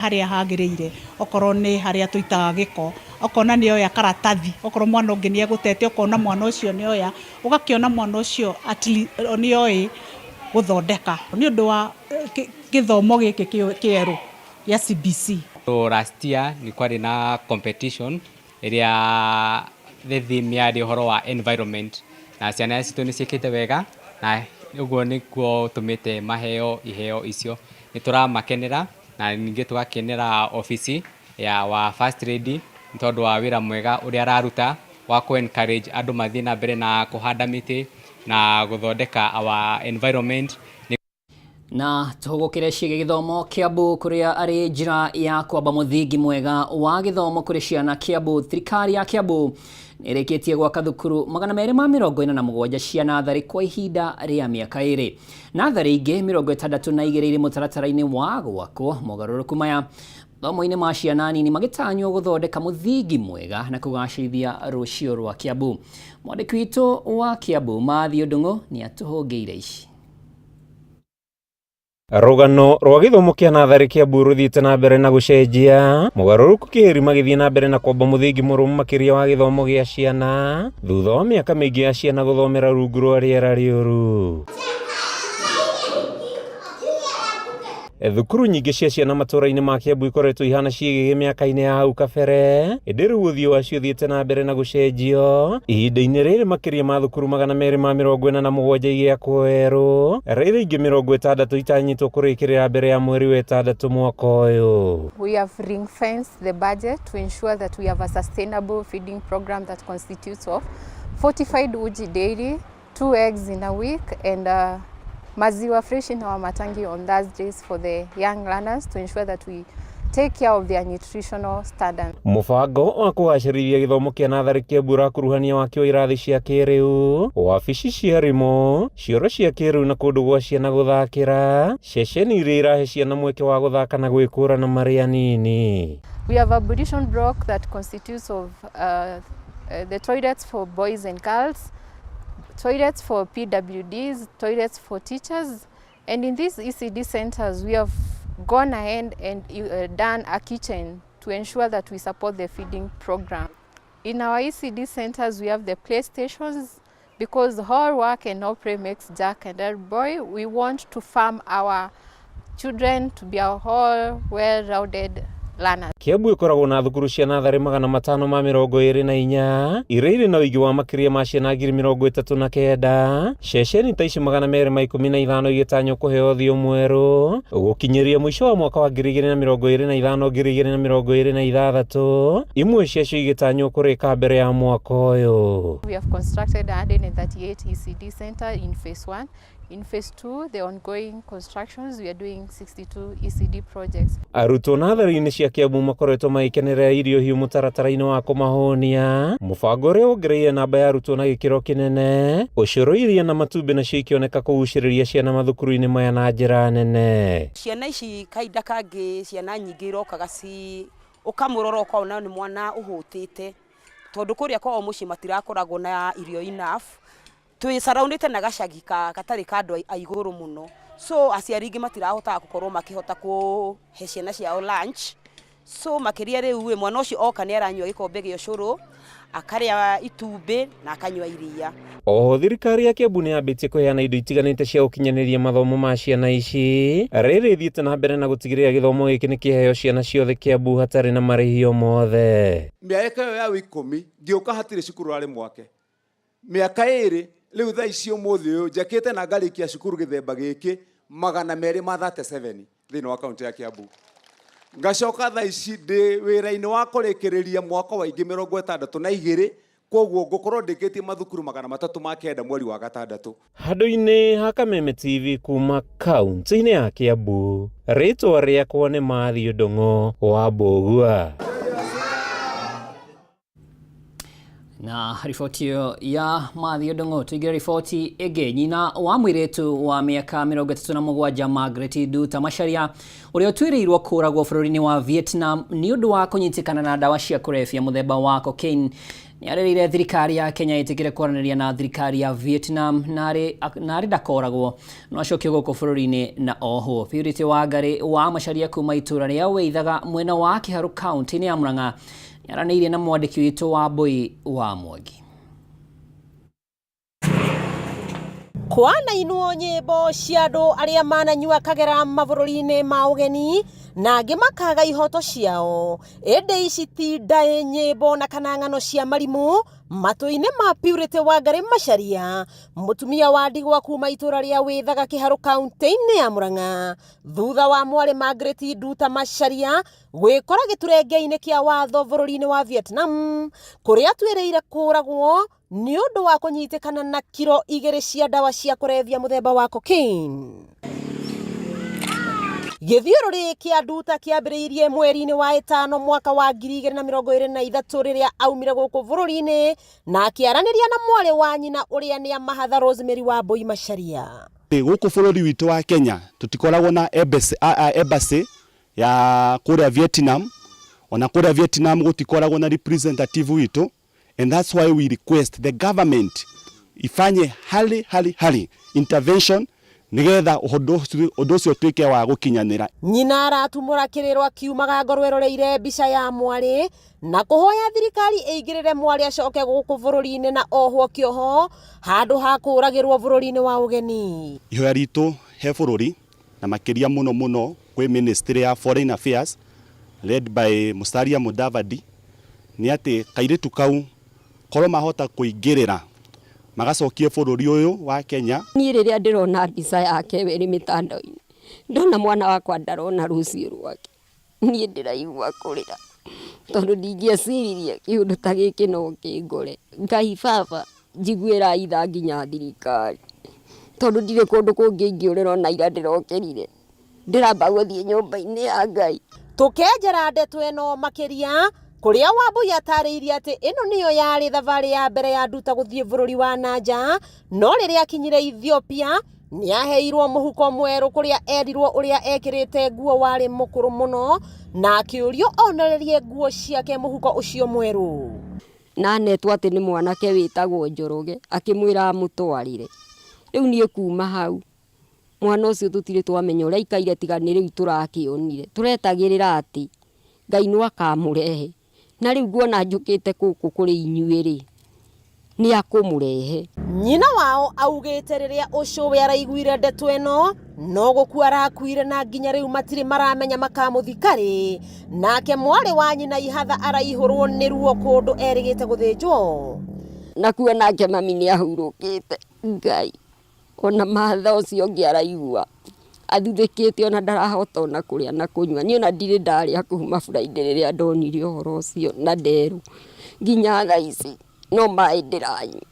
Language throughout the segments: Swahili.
haria hagirire okorwo ni haria tuitaga giko okona ni oya karatathi okorwo mwana ungi ni egutete okona mwana ucio ni oya ugakiona mwana ucio ni oyi guthondeka ni undu wa githomo giki kieru ya CBC. So last year ni kwari na competition area the theme ya horo wa environment na ciana citu ni ciikite wega na uguo ni kuo tumite iheo icio ni turamakenera na ninge tugakenera ofisi ya wa first lady ntondu wa wira mwega uria araruta wa ku encourage andu mathie na mbere na kuhanda miti na guthondeka our environment. Na tuhugukire ciige githomo Kiambu kuria ari njira ya kwamba muthingi mwega wa githomo kuri ciana Kiambu. Thirikari ya Kiambu nireketie gwaka thukuru 247 cia nathari kwa ihinda ria miaka 2. Nathari ingi 62 iri mutaratara-ini wa gwakwo. Mogaruruku maya thomo-ini ma ciana nini magitanywo guthondeka muthingi mwega na kugacithia rucio rwa Kiambu. Mwandiki witu wa Kiambu Mathio Ndung'u ni atuhungiire ici. Rugano rwa githomo kia nathari Kiambu ruthiite na mbere na gucenjia mugaruruku kiri magithie na mbere na kwamba muthingi murumu makiria wa githomo gia ciana thutha wa miaka mingi ya ciana guthomera rungu rwa riera riuru. Thukuru nyingi cia ciana matura-ini ma Kiambu ikoretwo ihana ciigige miaka-ini ya hau kabere indi riu uthio wacio thiite na mbere na gucenjio ihinda-ini riri makiria ma thukuru 247 igiakwo weru riri ingi 60 itanyitwo kurikirira mbere ya mweri wa 6 mwaka uyu. We have ring-fenced the budget to ensure that we have a sustainable feeding program that constitutes of fortified uji daily, 2 eggs in a week, and maziwa fresh in our matangi on Thursdays for the young learners to ensure that we take care of their nutritional standard. Mubango wa kugacĩrithia githomo kia nathari Kiambu rakuruhania wakio irathi cia kiriu, wabici cia rimu, cioro cia kiriu na kundu gwa ciana guthakira, ceceni iria irahe ciana mweke wa guthaka na gwikũrana marĩ anini. We have a building block that constitutes of the toilets for boys and girls, toilets for PWDs, toilets for teachers, and in these ECD centers we have gone ahead and done a kitchen to ensure that we support the feeding program. In our ECD centers we have the playstations because hard work and no play makes Jack and every boy. We want to farm our children to be a whole well-rounded learners. Kiambu ikoragwo na thukuru cia nathari 524 iria irĩ na ũingĩ wa makiria ma ciana 39,000. Ceceni ta ici 215 igĩtanywo kũheo ũthiũ mwerũ gũkinyĩria mũico wa mwaka wa 2025-2026, imwe ciacio igĩtanywo kũrĩka mbere ya mwaka ũyũ. We have constructed 138 ECD center in phase 1. In phase 2, the ongoing constructions, we are doing 62 ECD projects. Arutwo nathari-inĩ cia Kiambu makoretwo magĩkenerera irio hiũ mũtaratara-inĩ wa kũmahonia. Mũbango ũrĩa wongereire namba ya arutwo na gĩkĩro kĩnene, ũcũrũ iria na matumbĩ nacio ikĩoneka kũgucĩrĩria ciana mathukuru-inĩ maya na njĩra nene. Ciana ici kahinda kangĩ ciana nyingĩ irokaga ukamũrora ũkona nĩ mwana ũhũtĩte tondũ kũrĩa kwao mũciĩ matirakoragwo na irio enough. Twi surrounded na gacagi katari ka andũ a igũrũ mũno, so aciari ingĩ matirahotaga gũkorwo makĩhota kũhe ciana ciao lunch, so makĩria rĩu mwana ũcio oka nĩ aranyua gĩkombe gĩa ũcũrũ akarĩa itumbĩ na akanyua iria. Oho thirikari ya Kiambu nĩ yambĩtie kũheana indo itiganĩte cia gũkinyanĩria mathomo ma ciana ici, rĩrĩ thiĩte na mbere na gũtigĩrĩra gĩthomo gĩkĩ nĩ kĩheo ciana ciothe Kiambu hatarĩ na marĩhi o mothe. Mĩaka ĩyo ya 10 ngĩũka hatirĩ cukuru arĩ mwake, mĩaka 2 rĩu thaa ici ũmũthĩ ũyũ njakĩte na ngarĩkia cukuru gĩthemba gĩkĩ 237 thĩinĩ wa kaunti ya Kiambu. Ngacoka thaa ici ndĩ wĩra-inĩ wa kũrĩkĩrĩria mwaka wa 62, koguo ngũkorwo ndĩkĩtie mathukuru 309 mweri wa 6. Handũ-inĩ ha Kameme TV kuma kaunti-inĩ ya Kiambu, rĩtwa rĩakwa nĩ Mathio Ndung'u wa Mbũgua. Na riboti ya Mathio Ndung'u tuigire riboti ĩngĩ. Nyina wa mũirĩtu wa mĩaka 37 Margaret Nduta Macharia ũrĩa ũtuĩrĩirwo kũragwo bũrũri-inĩ wa Vietnam nĩ ũndũ wa kũnyitĩkana na ndawa cia kũrebia mũthemba wa cocaine Nĩarerire thirikari ya Kenya itikire kwaranĩria na thirikari ya Vietnam na arĩ ndakoragwo no acokio gũkũ bũrũri-inĩ na oho. Purity Wangari wa Macharia kuma itũra rĩa Waithaga mwena wa Kiharu County-inĩ ya Murang'a nĩaranĩirie na mwandĩki witũ Wambui wa Mwangi. Kwana inuo nyĩmbo cia andũ arĩa mananyua kagera mabũrũri-inĩ ma ũgeni na angĩ makaga ihoto ciao. Ĩndĩ ici ti ndaĩ nyĩmbo na kana ng'ano cia marimũ matũ-inĩ ma Purity Wangari Macharia, mũtumia wa ndigwa kuma itũra rĩa Waithaga Kiharu County-inĩ ya Murang'a, thutha wa mwari Margaret Nduta Macharia gwĩkora gĩturenge-inĩ kĩa watho bũrũri-inĩ wa Vietnam, kũrĩa atuĩrĩire kũragwo nĩ ũndũ wa kũnyitĩkana na kiro 2 cia ndawa cia kũrebia mũthemba wa cocaine. Gĩthiũrũrĩ kĩa Nduta kĩambĩrĩirie mweri-inĩ wa ĩtano mwaka wa 2023 rĩrĩa aumire gũkũ bũrũri-inĩ na akĩaranĩria na mwari wa nyina ũrĩa nĩ Mahatha Rosemary Wambui Macharia. Gũkũ bũrũri witũ wa Kenya tutikoragwo na embassy ya kũrĩa Vietnam, ona kũrĩa Vietnam gũtikoragwo na representative witũ, and that's why we request the government ifanye hali intervention nigetha ũndũ ũcio tuĩke wa gũkinyanĩra. Nyina aratumũra kĩrĩro akiumaga ngoro eroreire mbica ya mwari na kũhoya thirikari ĩigĩrĩre mwari acoke gũkũ bũrũri-inĩ na ohwo kĩoho handũ ha kũragĩrwo bũrũri-inĩ wa ũgeni. Ihoya ritũ he bũrũri na makĩria mũno kwĩ Ministry ya Foreign Affairs led by Musalia Mudavadi nĩ atĩ kairĩtu kau korwo mahota kũingĩrĩra magacokie bũrũri ũyũ wa Kenya. Niĩ rĩrĩa ndĩrona mbica yake wĩ mĩtandao-inĩ, ndona mwana wakwa ndarona rũciũ rwake, niĩ ndĩraigua kũrĩra tondũ ndingĩeciririe kĩũndũ ta gĩkĩ no kĩngore. Ngai baba njiguĩra itha nginya thirikari tondũ ndirĩ kũndũ kũngĩ ingĩũrĩra ona ira ndĩrokerire ndĩramba gũthiĩ nyũmba-inĩ ya Ngai. Tũkenjera ndeto ĩno makĩria kũrĩa Wambui atarĩirie atĩ ĩno nĩyo yarĩ thabarĩ ya mbere ya Nduta gũthiĩ bũrũri wa nanja, no rĩrĩa akinyire Ethiopia nĩaheirwo mũhuko mwerũ kũrĩa erirwo ũrĩa ekĩrĩte nguo warĩ mũkũrũ mũno na akĩũrio onererie nguo ciake mũhuko ũcio mwerũ. Na netwo atĩ nĩ mwanake wĩtagwo Njoroge akĩmwĩra amũtwarire. Rĩu niĩ kuma hau mwana ũcio tũtirĩ twamenya ũrĩa aikaire tiga nĩ rĩu tũrakĩonire. Tũretagĩrĩra atĩ Ngai no akamũrehe. Na rĩu nguona njũkĩte gũkũ kũrĩ inyuĩ-rĩ nĩ akũmũrehe. Nyina wao augĩte rĩrĩa ũcũwe araiguire ndeto ĩno no gũkua arakuire na nginya rĩu matirĩ maramenya makamũthika-rĩ, nake mwari wa nyina Ihatha araihũrwo nĩ ruo kũndũ erĩgĩte gũthĩnjwo. Na kuo nake mami nĩ ahurũkĩte. Ngai ona Mahatha ũcio ũngĩ araigua athuthĩkĩte ona ndarahota ona kũrĩa na kũnyua. Niĩ ona ndirĩ ndarĩa kuma Friday rĩrĩa ndonire ũhoro ũcio na nderu nginya thaa ici no maĩ ndĩranyua.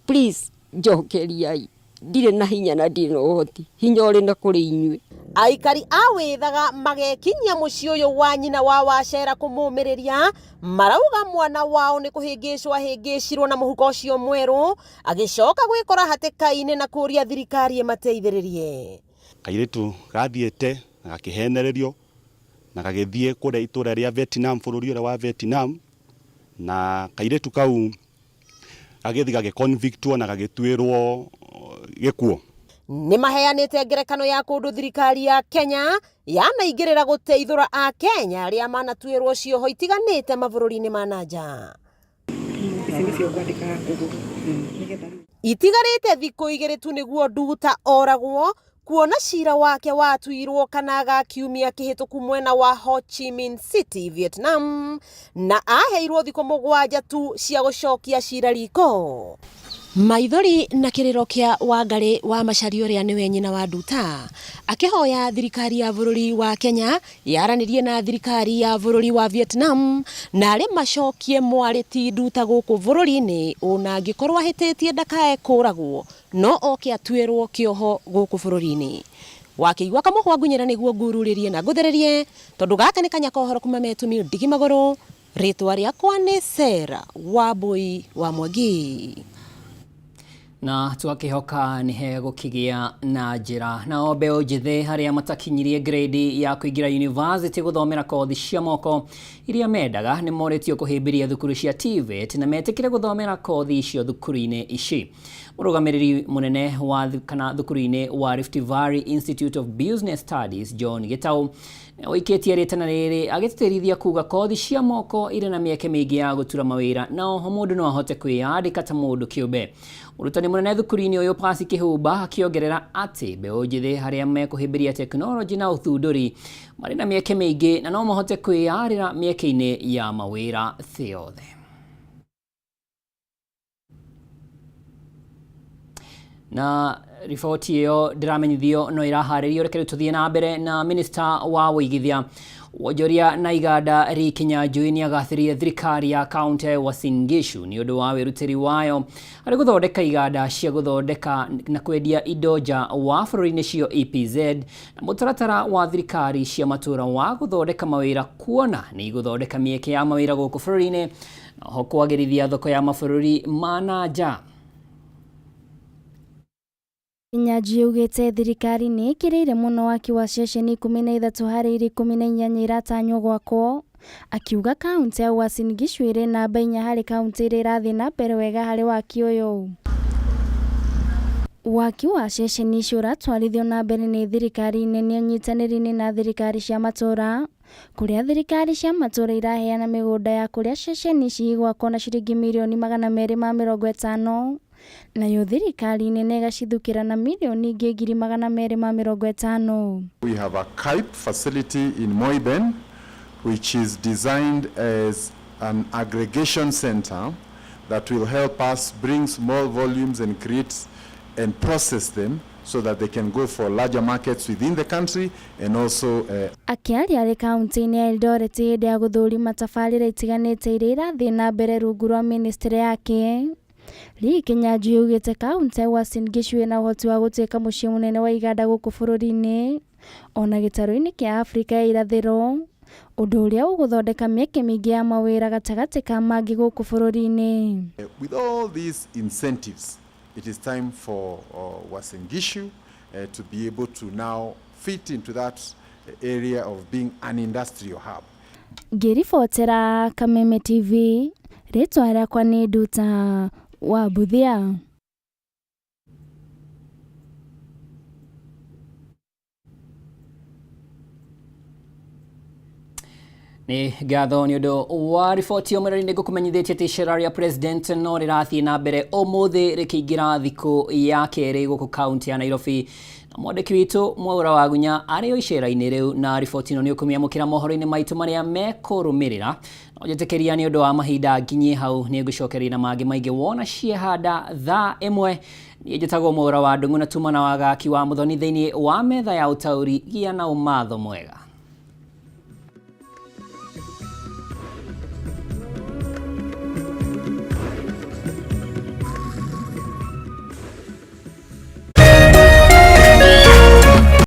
Please njokeriai, ndirĩ na hinya na ndirĩ na ũhoti, hinya ũrĩ na kũrĩ inyuĩ. Aikari a Waithaga magekinyia mũciĩ ũyũ wa nyina wa Wachera kũmũmĩrĩria, marauga mwana wao nĩ kũhĩngĩcirwo na mũhuko ũcio mwerũ, agĩcoka gwĩkora hatĩka-inĩ na kũria thirikari ĩmateithĩrĩrie. Kairĩtu gathiĩte na gakĩhenererio na gagĩthiĩ kũrĩa itũra rĩa Vietnam, bũrũri ũrĩa wa Vietnam, na kairĩtu kau gagĩthiĩ gagĩconvictwo na gagĩtuĩrwo gĩkuũ. Nĩ maheanĩte ngerekano ya kũndũ thirikari ya Kenya yanaingĩrĩra gũteithũra a Kenya arĩa manatuĩrwo cioho itiganĩte mabũrũri-inĩ ma nanja. Itigarĩte thikũ 2 tu nĩguo Nduta oragwo, kuona cira wake watuirwo kanaga kiumia kĩhĩtũku mwena wa Ho Chi Minh City, Vietnam, na aheirwo thikũ 7 tu cia gũcokia cira riko. Maithori na kĩrĩro kĩa Wangari wa Macharia ũrĩa nĩwe nyina wa Nduta akĩhoya thirikari ya bũrũri wa Kenya yaranĩrie na thirikari ya bũrũri wa Vietnam na arĩ macokie mwari ti Nduta gũkũ bũrũri-inĩ ona angĩkorwo ahĩtĩtie ndakae kũragwo no oke atuĩrwo kĩoho gũkũ bũrũri-inĩ. Wakĩigua kamũhwa ngunyĩra nĩguo ngururĩrie na ngũthererie tondũ gaka nĩ kanya kohoro kuma metumi ndigi magũrũ. Rĩtwa rĩakwa nĩ Sarah Wambui wa Mwangi. na twakihoka ni he gukigia na njira na mbeu njithe haria matakinyirie grade ya kuingira university guthomera kothi cia moko iria mendaga ni moretio kuhimbiria thukuru cia TVET na metikire guthomera kothi icio thukuru-ini ici. Murugamiriri munene wa thukuru-ini wa Rift Valley Institute of Business Studies John Gitau oiketie ritana riri agitithirithia kuga kothi cia moko ire na mieke mingi ya gutura mawira na oho mundu no ahote kwiyandika ta mundu kiumbe. Urutani munene thukuru-ini uyu Pasi Kihumba akiongerera ati mbeu njithe haria mekuhimbiria teknoloji na uthunduri mari na mieke mingi na no mahote kwiyarira mieke-ini ya mawira thi yothe. Na riboti iyo ndiramenyithio no iraharirio reke tuthie na mbere na Minister wa Uigithia Wonjoria na Iganda Ri Kinyanjui ni agathirie thirikari ya kaunti ya Uasin Gishu ni undu wa wirutiri wayo ari guthondeka iganda cia guthondeka na kwendia indo nja wa bururi-ini cio EPZ na mutaratara wa thirikari cia matura wa guthondeka mawira kuona ni guthondeka mieke ya mawira guku bururi-ini na ho kwagirithia thoko ya mabururi ma nanja. Kinyanjui ugite thirikari ni ikirire muno waki wa ceceni 13 harĩ 18 iratanywo gwakwo, akiuga kaunti ya Uasin Gishu iri namba 4 harĩ kaunti iria irathii na mbere wega harĩ waki uyu. Waki wa ceceni icio uratwarithio na mbere ni thirikari nene unyitanĩri-inĩ na thirikari cia matura, kuria thirikari cia matura iraheana migunda ya kuria ceceni ici igwakwo na ciringi mirioni 250 nayo thirikari nene igacithukira na milioni ingĩ 250. We have a KIPE facility in Moiben which is designed as an aggregation center that will help us bring small volumes and create and process them so that they can go for larger markets within the country and also akiaria ari kaunti-ini ya Eldoret hĩndĩ ya gũthũrima tabarĩra itiganĩte iria irathii na mbere rungu rwa ministry yake. Ri Kinyanjui ugite kaunti ya Uasin Gishu ina uhoti wa gutuika muciĩ munene wa iganda guku bururi-ini ona gĩtarũ-inĩ kia Afrika ya irathĩro, undu uria uguthondeka mieke mingi ya mawira gatagati ka mangi guku bururi-ini. With all these incentives, it is time for Uasin Gishu to be able to now fit into that area of being an industrial hub. Ngiribotera Kameme TV, ritwa riakwa ni Nduta wa Buthia. Ni gatho ni undu wa riboti umwe ni gukumenyithitie ati icera ria president no rirathii na mbere umuthi rikiingira thiku ya keri guku kaunti ya Nairobi na mwandiki witu Mwaura wa Gunya ari o icera-ini riu na riboti ino ni ukumiamukira mohoro-ini maitu maria mekurumirira na ujetekeria ni undu wa mahinda nginyi hau ni ngucokeria na mangi maingi wona ciehanda thaa imwe ni njitagwo Mwaura wa Ndungu na tumana wa gaki wa muthoni thiini wa metha ya utauri gia na umatho mwega.